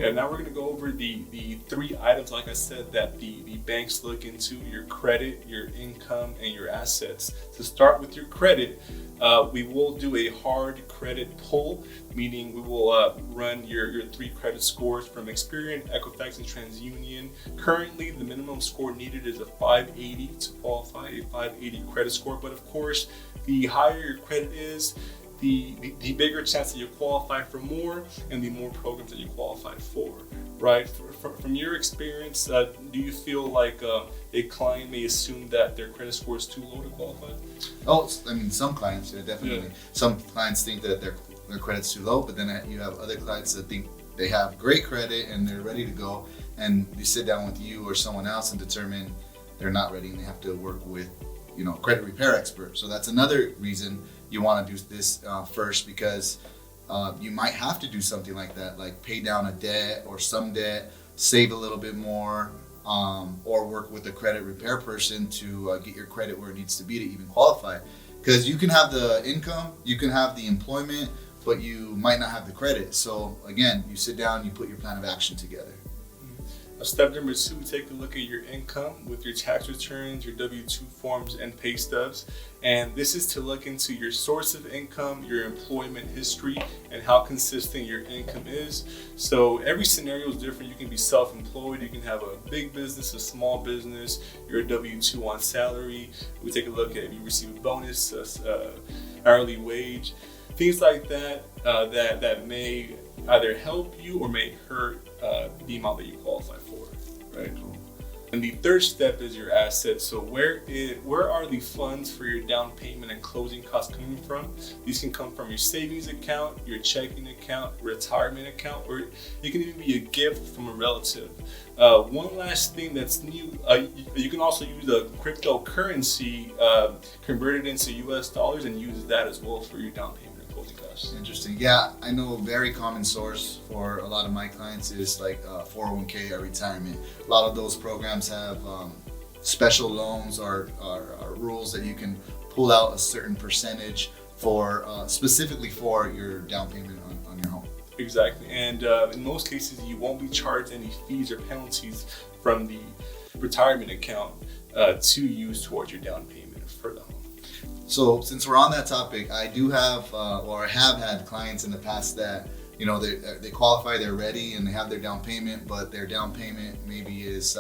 Yeah, now we're going to go over the three items, like I said, that the banks look into: your credit, your income, and your assets. To start with your credit, we will do a hard credit pull, meaning we will run your three credit scores from Experian, Equifax, and TransUnion. Currently, the minimum score needed is a 580 to qualify, a 580 credit score. But of course, the higher your credit is, the bigger chance that you qualify for more, and the more programs that you qualify for, right? From your experience, do you feel like a client may assume that their credit score is too low to qualify? Oh, I mean, some clients, definitely. Yeah. Some clients think that their credit's too low, but then you have other clients that think they have great credit and they're ready to go, and they sit down with you or someone else and determine they're not ready and they have to work with, credit repair expert. So that's another reason you want to do this first, because you might have to do something like that, like pay down a debt or some debt, save a little bit more, or work with a credit repair person to get your credit where it needs to be to even qualify. Because you can have the income, you can have the employment, but you might not have the credit. So again, you sit down, you put your plan of action together. Step number 2, take a look at your income with your tax returns, your W-2 forms, and pay stubs. And this is to look into your source of income, your employment history, and how consistent your income is. So every scenario is different. You can be self-employed, you can have a big business, a small business, you're a W-2 on salary. We take a look at if you receive a bonus, hourly wage, things like that, that may either help you or may hurt the amount that you qualify for, right? Cool. And the third step is your assets. So where are the funds for your down payment and closing costs coming from? These can come from your savings account, your checking account, retirement account, or it can even be a gift from a relative. One last thing that's new, you can also use a cryptocurrency, convert it into US dollars, and use that as well for your down payment. Interesting. Yeah, I know a very common source for a lot of my clients is like 401k or retirement. A lot of those programs have special loans or rules that you can pull out a certain percentage for specifically for your down payment on your home. Exactly. And in most cases, you won't be charged any fees or penalties from the retirement account to use towards your down payment for the home. So since we're on that topic, I do have, or I have had clients in the past that, they qualify, they're ready, and they have their down payment, but their down payment maybe is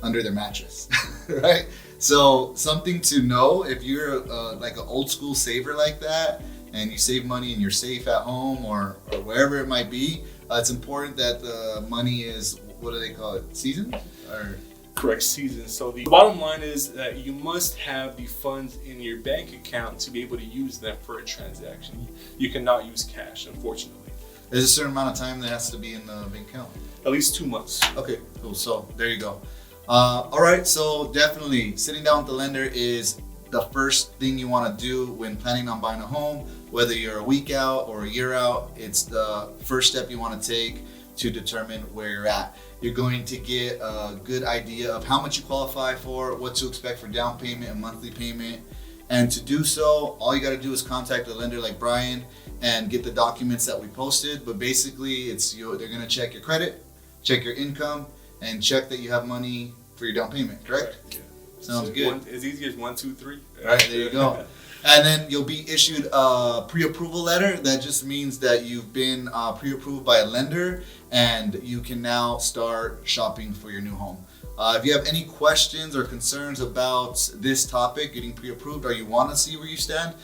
under their mattress, right? So something to know, if you're like an old school saver like that, and you save money and you're safe at home or wherever it might be, it's important that the money is, what do they call it, seasoned? Or correct, season. So the bottom line is that you must have the funds in your bank account to be able to use them for a transaction. You cannot use cash, unfortunately. There's a certain amount of time that has to be in the bank account. At least 2 months. Okay, cool. So there you go. All right, so definitely sitting down with the lender is the first thing you want to do when planning on buying a home. Whether you're a week out or a year out, it's the first step you want to take to determine where you're at. You're going to get a good idea of how much you qualify for, what to expect for down payment and monthly payment. And to do so, all you got to do is contact a lender like Bryan and get the documents that we posted. But basically, they're going to check your credit, check your income, and check that you have money for your down payment, correct? Yeah. Sounds good. As easy as 1, 2, 3. All right, there you go. And then you'll be issued a pre-approval letter. That just means that you've been pre-approved by a lender and you can now start shopping for your new home. If you have any questions or concerns about this topic, getting pre-approved, or you want to see where you stand,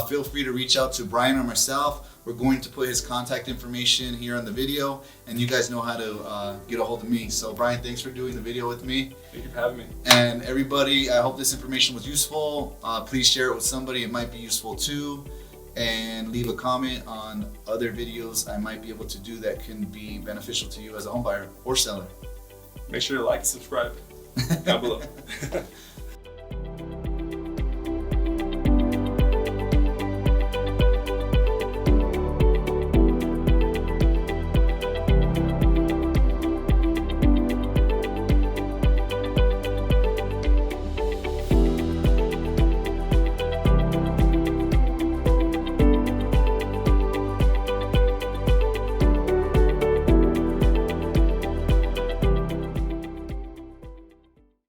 feel free to reach out to Bryan or myself. We're going to put his contact information here on the video, and you guys know how to get a hold of me. So Bryan, thanks for doing the video with me. Thank you for having me. And everybody, I hope this information was useful. Please share it with somebody it might be useful to, and leave a comment on other videos I might be able to do that can be beneficial to you as a home buyer or seller. Make sure to like and subscribe down below.